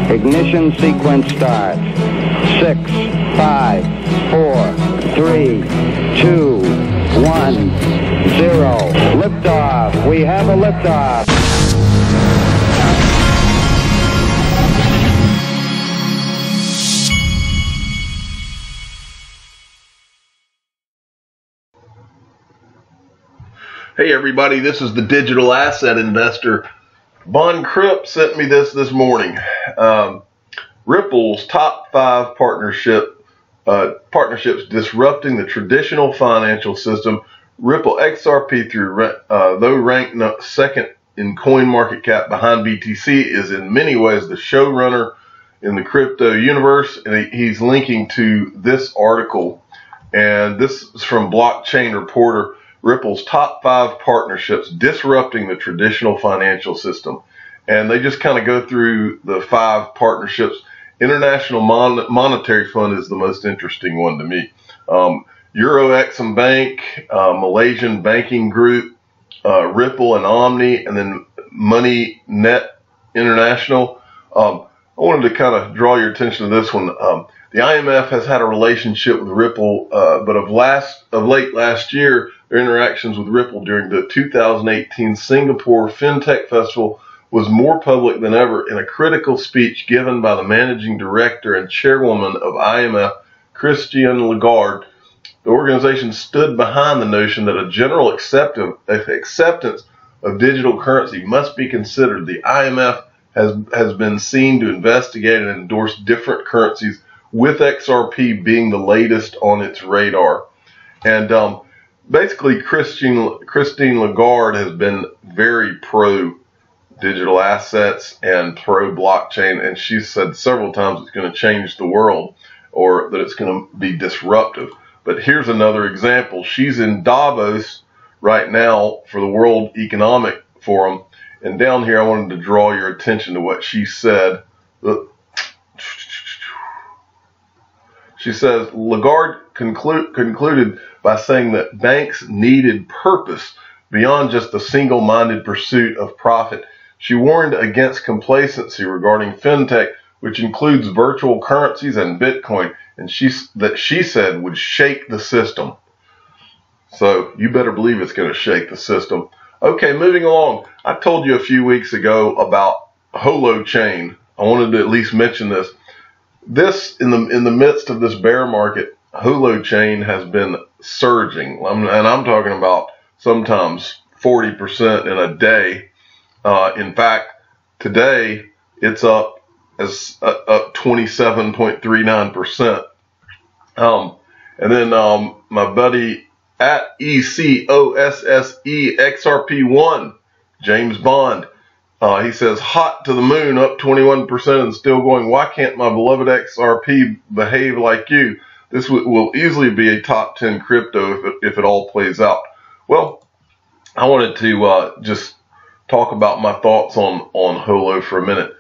Ignition sequence start. 6, 5, 4, 3, 2, 1, 0. Liftoff. We have a liftoff. Hey everybody, this is the Digital Asset Investor. Bon Kripp sent me this morning. Ripple's top 5 partnerships disrupting the traditional financial system. Ripple XRP, though ranked second in coin market cap behind BTC, is in many ways the showrunner in the crypto universe. And he's linking to this article, and this is from Blockchain Reporter. Ripple's top 5 partnerships disrupting the traditional financial system. And they just kind of go through the 5 partnerships. International Monetary Fund is the most interesting one to me. Euro Exim Bank, Malaysian Banking Group, Ripple and Omni, and then Money Net International. I wanted to kind of draw your attention to this one. The IMF has had a relationship with Ripple, but of late last year, their interactions with Ripple during the 2018 Singapore FinTech Festival was more public than ever. In a critical speech given by the managing director and chairwoman of IMF, Christine Lagarde, the organization stood behind the notion that a general acceptance of digital currency must be considered. The IMF has been seen to investigate and endorse different currencies, with XRP being the latest on its radar. And basically, Christine Lagarde has been very pro digital assets and pro blockchain, and she said several times it's going to change the world, or that it's going to be disruptive. But here's another example. She's in Davos right now for the World Economic Forum, and down here I wanted to draw your attention to what she said. She says Lagarde concluded by saying that banks needed purpose beyond just the single-minded pursuit of profit. She warned against complacency regarding fintech, which includes virtual currencies and Bitcoin, and she said would shake the system. So you better believe it's going to shake the system. Okay, moving along. I told you a few weeks ago about Holochain. I wanted to at least mention this. This, in the midst of this bear market, Holochain has been surging, and I'm talking about sometimes 40% in a day. In fact, today it's up 27.39%. And then my buddy at ECOSSE James Bond. He says, hot to the moon, up 21% and still going. Why can't my beloved XRP behave like you? This will easily be a top 10 crypto if it all plays out. Well, I wanted to just talk about my thoughts on Holo for a minute.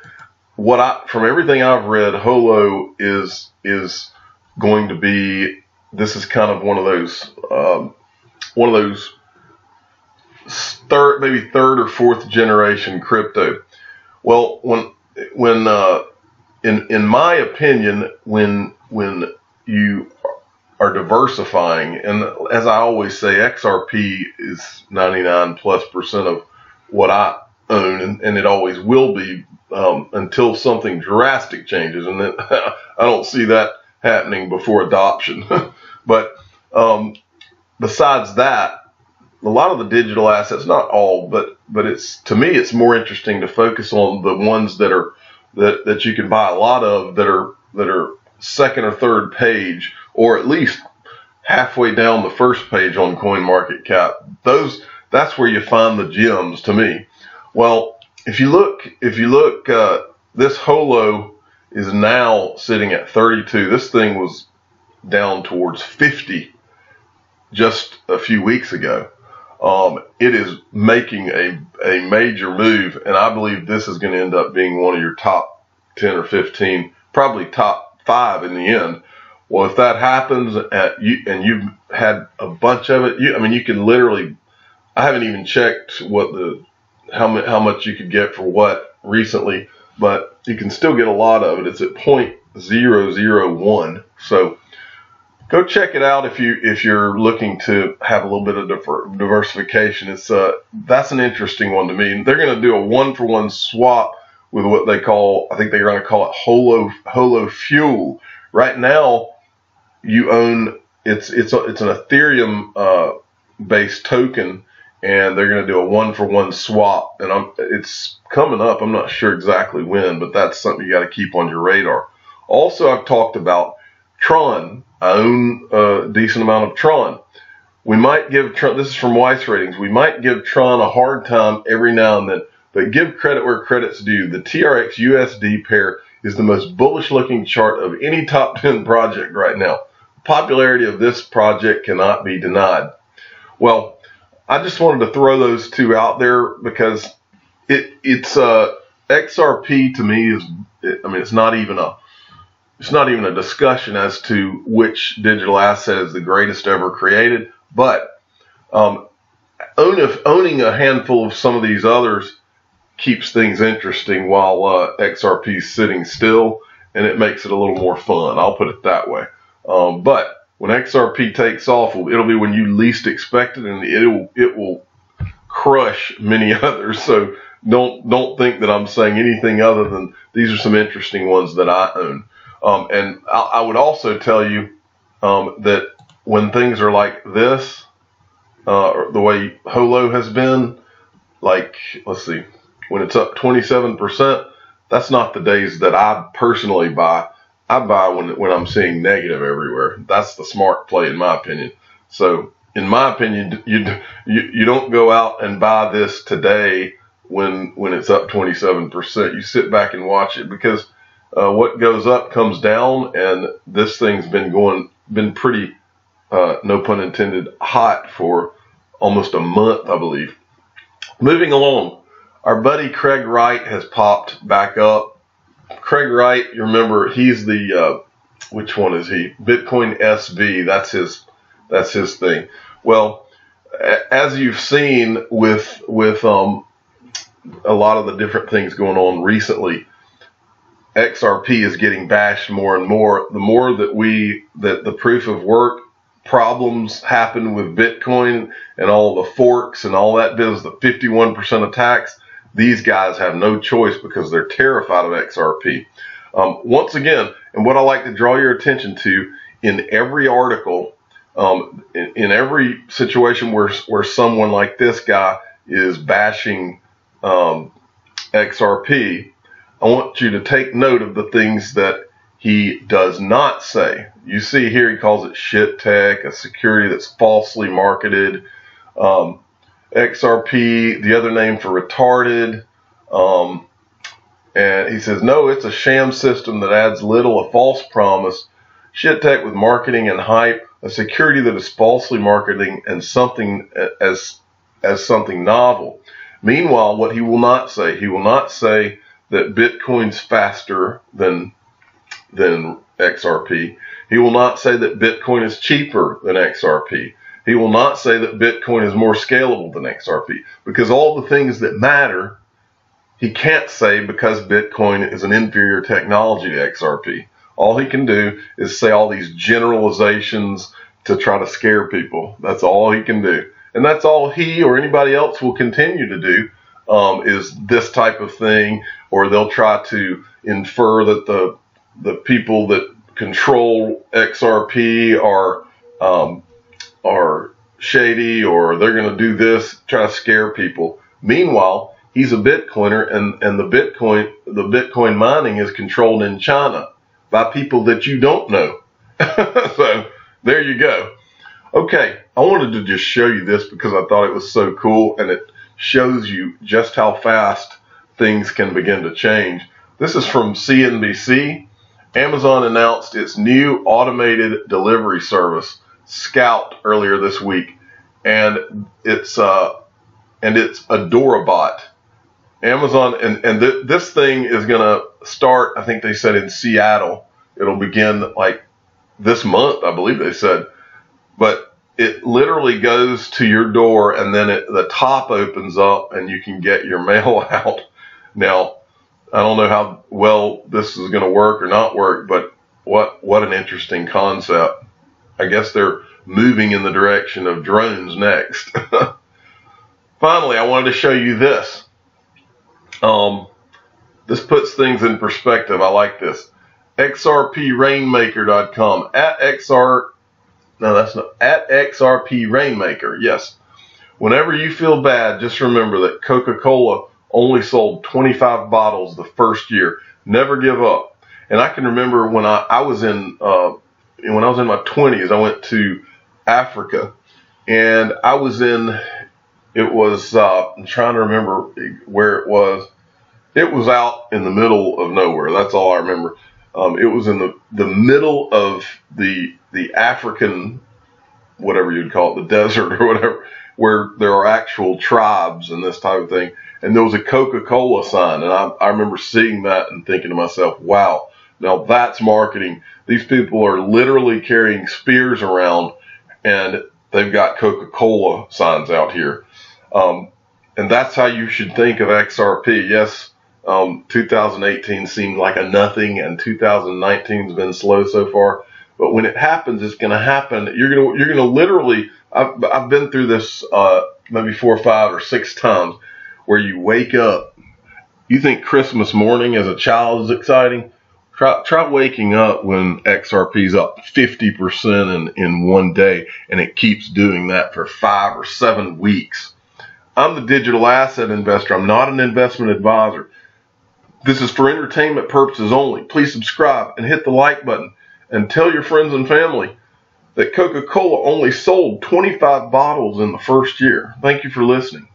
From everything I've read, Holo is going to be, this is kind of one of those maybe third or fourth generation crypto. Well, in my opinion, when you are diversifying, and as I always say, XRP is 99+% of what I own, and it always will be until something drastic changes, and then I don't see that happening before adoption. But besides that, a lot of the digital assets, not all, but it's, to me, it's more interesting to focus on the ones that you can buy a lot of, that are second or third page, or at least halfway down the first page on CoinMarketCap. That's where you find the gems to me. Well, if you look, this Holo is now sitting at 32. This thing was down towards 50 just a few weeks ago. It is making a major move, and I believe this is going to end up being one of your top 10 or 15, probably top 5 in the end. Well, if that happens and you've had a bunch of it, you can literally, I haven't even checked how much you could get for what recently, but you can still get a lot of it. It's at 0.001. So go check it out if you're looking to have a little bit of diversification. It's that's an interesting one to me. They're going to do a 1-for-1 swap with what they call, I think they're going to call it Holo Fuel. Right now, you own it's an Ethereum based token, and they're going to do a 1-for-1 swap, and it's coming up. I'm not sure exactly when, but that's something you got to keep on your radar. Also, I've talked about Tron. I own a decent amount of Tron. We might give Tron, this is from Weiss Ratings, we might give Tron a hard time every now and then, but give credit where credit's due. The TRX USD pair is the most bullish looking chart of any top 10 project right now. The popularity of this project cannot be denied. Well, I just wanted to throw those two out there because it's XRP to me is, I mean, it's not even a discussion as to which digital asset is the greatest ever created, but owning a handful of some of these others keeps things interesting while XRP is sitting still, and it makes it a little more fun. I'll put it that way. But when XRP takes off, it'll be when you least expect it, and it will crush many others. So don't think that I'm saying anything other than these are some interesting ones that I own. And I would also tell you that when things are like this, the way Holo has been, like, let's see, when it's up 27%, that's not the days that I personally buy. I buy when I'm seeing negative everywhere. That's the smart play, in my opinion. So, in my opinion, you don't go out and buy this today when it's up 27%. You sit back and watch it, because what goes up comes down, and this thing's been pretty, no pun intended, hot for almost a month, I believe. Moving along, our buddy Craig Wright has popped back up. Craig Wright, you remember, he's the which one is he? Bitcoin SV. That's his thing. Well, as you've seen with a lot of the different things going on recently, XRP is getting bashed more and more. The more that the proof of work problems happen with Bitcoin and all the forks and all that business, the 51% attacks, these guys have no choice because they're terrified of XRP. Once again, and what I like to draw your attention to in every article, in every situation where someone like this guy is bashing XRP, I want you to take note of the things that he does not say. You see here, he calls it shit tech, a security that's falsely marketed. XRP, the other name for retarded. And he says, no, it's a sham system that adds little, a false promise. Shit tech with marketing and hype, a security that is falsely marketing and something as something novel. Meanwhile, what he will not say that Bitcoin's faster than XRP. He will not say that Bitcoin is cheaper than XRP. He will not say that Bitcoin is more scalable than XRP, because all the things that matter, he can't say, because Bitcoin is an inferior technology to XRP. All he can do is say all these generalizations to try to scare people. That's all he can do. And that's all he or anybody else will continue to do, is this type of thing, or they'll try to infer that the people that control XRP are shady, or they're going to do this, try to scare people. Meanwhile, he's a Bitcoiner, and the Bitcoin mining is controlled in China by people that you don't know. So there you go. Okay, I wanted to just show you this because I thought it was so cool, and it shows you just how fast things can begin to change. This is from CNBC. Amazon announced its new automated delivery service, Scout, earlier this week, and it's Adorabot. Amazon and this thing is going to start, I think they said, in Seattle. It'll begin like this month, I believe they said. But it literally goes to your door, and then the top opens up and you can get your mail out. Now, I don't know how well this is going to work or not work, but what an interesting concept. I guess they're moving in the direction of drones next. Finally, I wanted to show you this. This puts things in perspective. I like this. XRPRainmaker.com at XRP Rainmaker. Yes. Whenever you feel bad, just remember that Coca-Cola only sold 25 bottles the first year. Never give up. And I can remember when I was in my 20s, I went to Africa, and I was in, I'm trying to remember where it was. It was out in the middle of nowhere. That's all I remember. It was in the middle of the African, whatever you'd call it, the desert or whatever, where there are actual tribes and this type of thing. And there was a Coca-Cola sign, and I remember seeing that and thinking to myself, wow, now that's marketing. These people are literally carrying spears around, and they've got Coca-Cola signs out here. And that's how you should think of XRP. Yes, 2018 seemed like a nothing, and 2019's been slow so far. But when it happens, it's going to happen. You're going to literally. I've been through this maybe 4 or 5 or 6 times, where you wake up. You think Christmas morning as a child is exciting. Try waking up when XRP's up 50% in one day, and it keeps doing that for 5 or 7 weeks. I'm the digital asset investor. I'm not an investment advisor. This is for entertainment purposes only. Please subscribe and hit the like button, and tell your friends and family that Coca-Cola only sold 25 bottles in the first year. Thank you for listening.